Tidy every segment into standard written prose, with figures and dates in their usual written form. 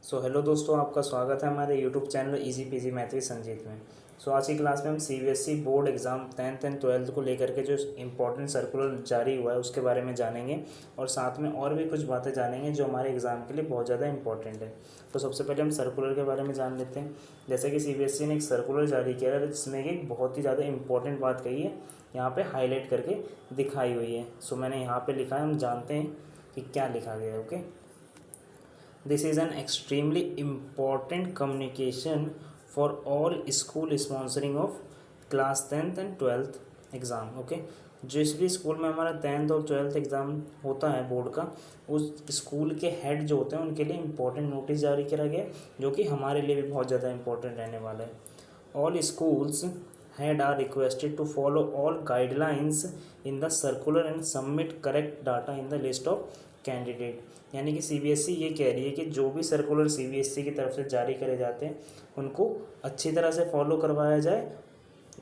Hello दोस्तों, आपका स्वागत है हमारे YouTube channel easy PG math with Sanjeet में। आज की क्लास में हम CBSE board exam 10th and 12th को लेकर के जो इम्पोर्टेंट सर्कुलर जारी हुआ है उसके बारे में जानेंगे और साथ में और भी कुछ बातें जानेंगे जो हमारे एग्ज़ाम के लिए बहुत ज़्यादा इंपॉर्टेंट है। सबसे पहले हम सर्कुलर के बारे में जान लेते हैं। जैसे कि सीबीएसई ने एक सर्कुलर जारी किया है जिसमें एक बहुत ही ज़्यादा इंपॉर्टेंट बात कही है, यहाँ पर हाईलाइट करके दिखाई हुई है। मैंने यहाँ पर लिखा है, हम जानते हैं कि क्या लिखा गया है। Okay, this is an extremely important communication for all school sponsoring of class 10th and 12th exam. Okay, जिस भी स्कूल में हमारा 10th और 12th एग्ज़ाम होता है बोर्ड का, उस स्कूल के हेड जो होते हैं उनके लिए इम्पोर्टेंट नोटिस जारी किया गया जो कि हमारे लिए भी बहुत ज़्यादा इंपॉर्टेंट रहने वाला है। All schools head are requested to follow all guidelines in the circular and submit correct data in the list of candidate. यानी कि सीबीएसई ये कह रही है कि जो भी सर्कुलर सीबीएसई की तरफ से जारी करे जाते हैं उनको अच्छी तरह से फॉलो करवाया जाए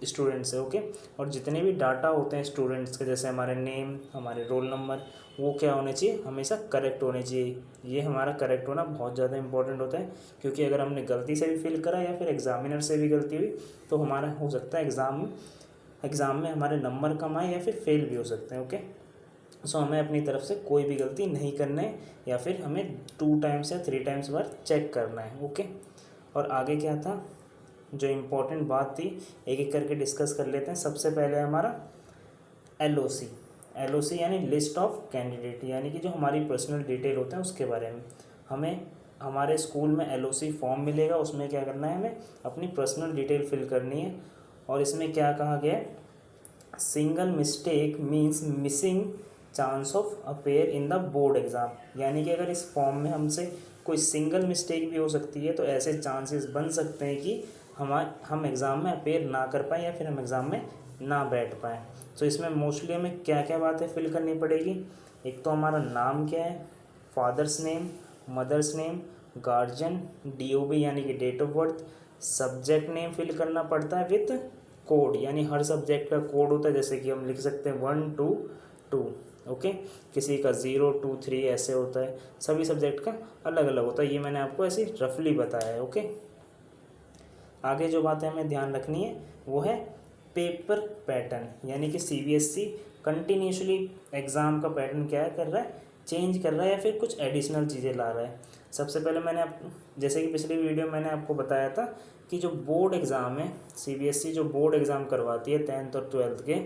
स्टूडेंट से। ओके, और जितने भी डाटा होते हैं स्टूडेंट्स के, जैसे हमारे नेम, हमारे रोल नंबर, वो क्या होने चाहिए, हमेशा करेक्ट होने चाहिए। ये हमारा करेक्ट होना बहुत ज़्यादा इंपॉर्टेंट होता है, क्योंकि अगर हमने गलती से भी फिल करा या फिर एग्जामिनर से भी गलती हुई तो हमारा हो सकता है एग्ज़ाम में हमारे नंबर कम आए या फिर फेल भी हो सकते हैं। ओके, हमें अपनी तरफ से कोई भी गलती नहीं करना है या फिर हमें 2 टाइम्स या 3 टाइम्स बार चेक करना है। ओके, और आगे क्या था, जो इम्पोर्टेंट बात थी एक एक करके डिस्कस कर लेते हैं। सबसे पहले हमारा एलओसी यानी लिस्ट ऑफ कैंडिडेट, यानी कि जो हमारी पर्सनल डिटेल होते हैं उसके बारे में। हमें हमारे स्कूल में एलओसी फॉर्म मिलेगा, उसमें क्या करना है, हमें अपनी पर्सनल डिटेल फिल करनी है। और इसमें क्या कहा गया है, single mistake means missing chance of appear in the board exam. यानी कि अगर इस फॉर्म में हमसे कोई सिंगल मिस्टेक भी हो सकती है तो ऐसे चांसेस बन सकते हैं कि हम एग्ज़ाम में अपेयर ना कर पाएँ या फिर हम एग्ज़ाम में ना बैठ पाएँ। इसमें मोस्टली हमें क्या क्या बातें फिल करनी पड़ेगी। एक तो हमारा नाम क्या है, father's name, mother's name, guardian, DOB यानी कि date of birth, subject name fill करना पड़ता है विथ कोड, यानी हर सब्जेक्ट का कोड होता है। जैसे कि हम लिख सकते हैं 1 2 2। ओके, किसी का 0 2 3 ऐसे होता है, सभी सब्जेक्ट का अलग अलग होता है। ये मैंने आपको ऐसे रफली बताया है। ओके, आगे जो बातें हमें ध्यान रखनी है वो है पेपर पैटर्न, यानी कि सीबीएसई कंटिन्यूसली एग्ज़ाम का पैटर्न क्या कर रहा है, चेंज कर रहा है या फिर कुछ एडिशनल चीज़ें ला रहा है। सबसे पहले जैसे कि पिछली वीडियो मैंने आपको बताया था कि जो बोर्ड एग्ज़ाम है, सीबीएसई जो बोर्ड एग्ज़ाम करवाती है 10th और 12th के,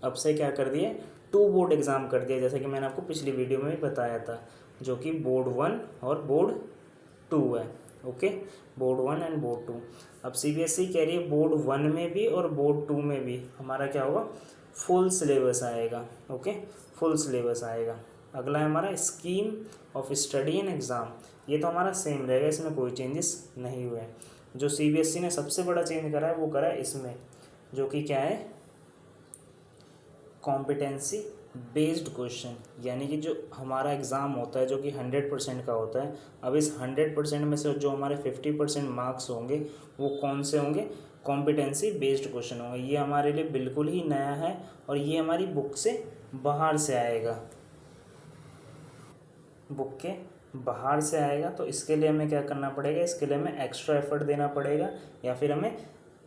अब से क्या कर दिए, 2 बोर्ड एग्ज़ाम कर दिया, जैसे कि मैंने आपको पिछली वीडियो में भी बताया था, जो कि बोर्ड 1 और बोर्ड 2 है। Okay, board 1 and board 2। अब सीबीएसई कह रही है बोर्ड 1 में भी और बोर्ड 2 में भी हमारा क्या होगा, फुल सिलेबस आएगा। ओके, फुल सिलेबस आएगा। अगला है हमारा scheme of study and exam. ये तो हमारा सेम रहेगा, इसमें कोई चेंजेस नहीं हुए हैं। जो सीबीएसई ने सबसे बड़ा चेंज करा है वो करा है इसमें, जो कि क्या है, कॉम्पिटेंसी बेस्ड क्वेश्चन। यानी कि जो हमारा एग्ज़ाम होता है जो कि 100% का होता है, अब इस 100% में से जो हमारे 50% मार्क्स होंगे वो कौन से होंगे, कॉम्पिटेंसी बेस्ड क्वेश्चन होंगे। ये हमारे लिए बिल्कुल ही नया है और ये हमारी बुक से बाहर से आएगा, बुक के बाहर से आएगा। तो इसके लिए हमें क्या करना पड़ेगा, इसके लिए हमें एक्स्ट्रा एफर्ट देना पड़ेगा या फिर हमें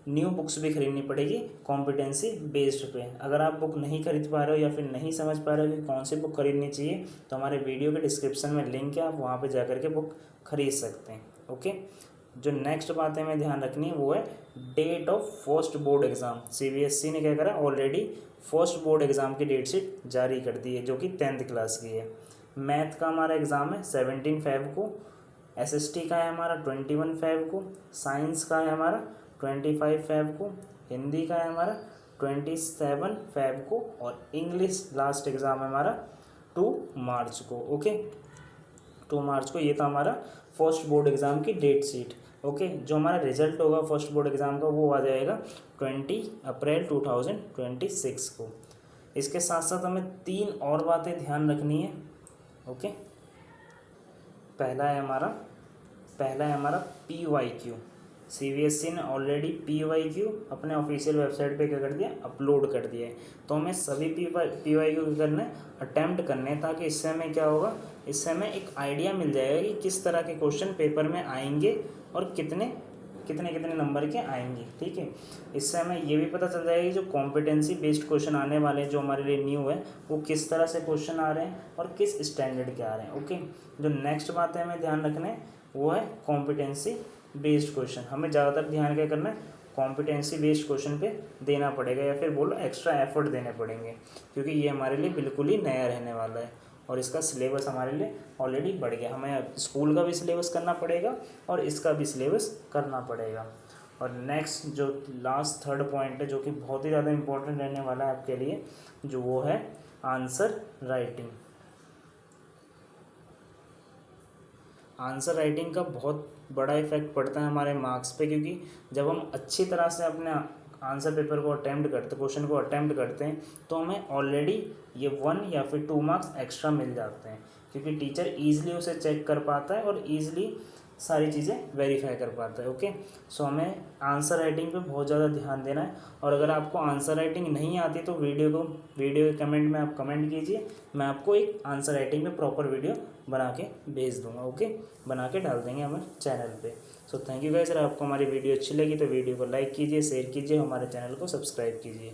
न्यू बुक्स भी खरीदनी पड़ेगी कॉम्पिटेंसी बेस्ड पे। अगर आप बुक नहीं खरीद पा रहे हो या फिर नहीं समझ पा रहे हो कि कौन सी बुक खरीदनी चाहिए, तो हमारे वीडियो के डिस्क्रिप्शन में लिंक है, आप वहाँ पे जाकर के बुक खरीद सकते हैं। ओके, जो नेक्स्ट बात है हमें ध्यान रखनी है वो है date of first board exam. CBSE ने क्या करा, ऑलरेडी फर्स्ट बोर्ड एग्ज़ाम की डेट शीट जारी कर दी है जो कि 10th क्लास की है। मैथ का हमारा एग्ज़ाम है 17 फेब को, एसएसटी का है हमारा 21 फेब को, साइंस का है हमारा 25 फेब को, हिंदी का है हमारा 27 फेब को, और इंग्लिश लास्ट एग्ज़ाम है हमारा 2 मार्च को। ओके, 2 मार्च को। ये था हमारा फर्स्ट बोर्ड एग्ज़ाम की डेट शीट। ओके, जो हमारा रिजल्ट होगा फर्स्ट बोर्ड एग्ज़ाम का वो आ जाएगा 20 अप्रैल 2026 को। इसके साथ साथ हमें 3 और बातें ध्यान रखनी है। ओके, पहला है हमारा PYQ। CBSE ने ऑलरेडी PYQ अपने ऑफिशियल वेबसाइट पे क्या कर दिया, अपलोड कर दिया है। तो हमें सभी PYQ क्या करना है, अटैम्प्ट करने हैं, ताकि इससे हमें क्या होगा, इससे हमें एक आइडिया मिल जाएगा कि किस तरह के क्वेश्चन पेपर में आएंगे और कितने कितने कितने नंबर के आएंगे। ठीक है, इससे हमें ये भी पता चल जाएगा कि जो कॉम्पिटेंसी बेस्ड क्वेश्चन आने वाले हैं जो हमारे लिए न्यू है, वो किस तरह से क्वेश्चन आ रहे हैं और किस स्टैंडर्ड के आ रहे हैं। ओके, जो नेक्स्ट बात है हमें ध्यान रखना है वो है कॉम्पिटेंसी बेस्ड क्वेश्चन। हमें ज़्यादातर ध्यान क्या करना है, कॉम्पिटेंसी बेस्ड क्वेश्चन पे देना पड़ेगा, या फिर बोलो एक्स्ट्रा एफर्ट देने पड़ेंगे, क्योंकि ये हमारे लिए बिल्कुल ही नया रहने वाला है और इसका सिलेबस हमारे लिए ऑलरेडी बढ़ गया। हमें स्कूल का भी सिलेबस करना पड़ेगा और इसका भी सिलेबस करना पड़ेगा। और नेक्स्ट जो लास्ट थर्ड पॉइंट है, जो कि बहुत ही ज़्यादा इंपॉर्टेंट रहने वाला है आपके लिए, जो वो है आंसर राइटिंग। आंसर राइटिंग का बहुत बड़ा इफेक्ट पड़ता है हमारे मार्क्स पे, क्योंकि जब हम अच्छी तरह से अपने आंसर पेपर को अटैम्प्ट करते, क्वेश्चन को अटैम्प्ट करते हैं, तो हमें ऑलरेडी ये 1 या फिर 2 मार्क्स एक्स्ट्रा मिल जाते हैं, क्योंकि टीचर ईजिली उसे चेक कर पाता है और ईजिली सारी चीज़ें वेरीफाई कर पाता है। ओके, सो हमें आंसर राइटिंग पे बहुत ज़्यादा ध्यान देना है। और अगर आपको आंसर राइटिंग नहीं आती तो वीडियो के कमेंट में आप कमेंट कीजिए, मैं आपको एक आंसर राइटिंग पे प्रॉपर वीडियो बना के भेज दूंगा। ओके, बना के डाल देंगे हमारे चैनल पे। So thank you guys. अगर आपको हमारी वीडियो अच्छी लगी तो वीडियो को लाइक कीजिए, शेयर कीजिए, हमारे चैनल को सब्सक्राइब कीजिए।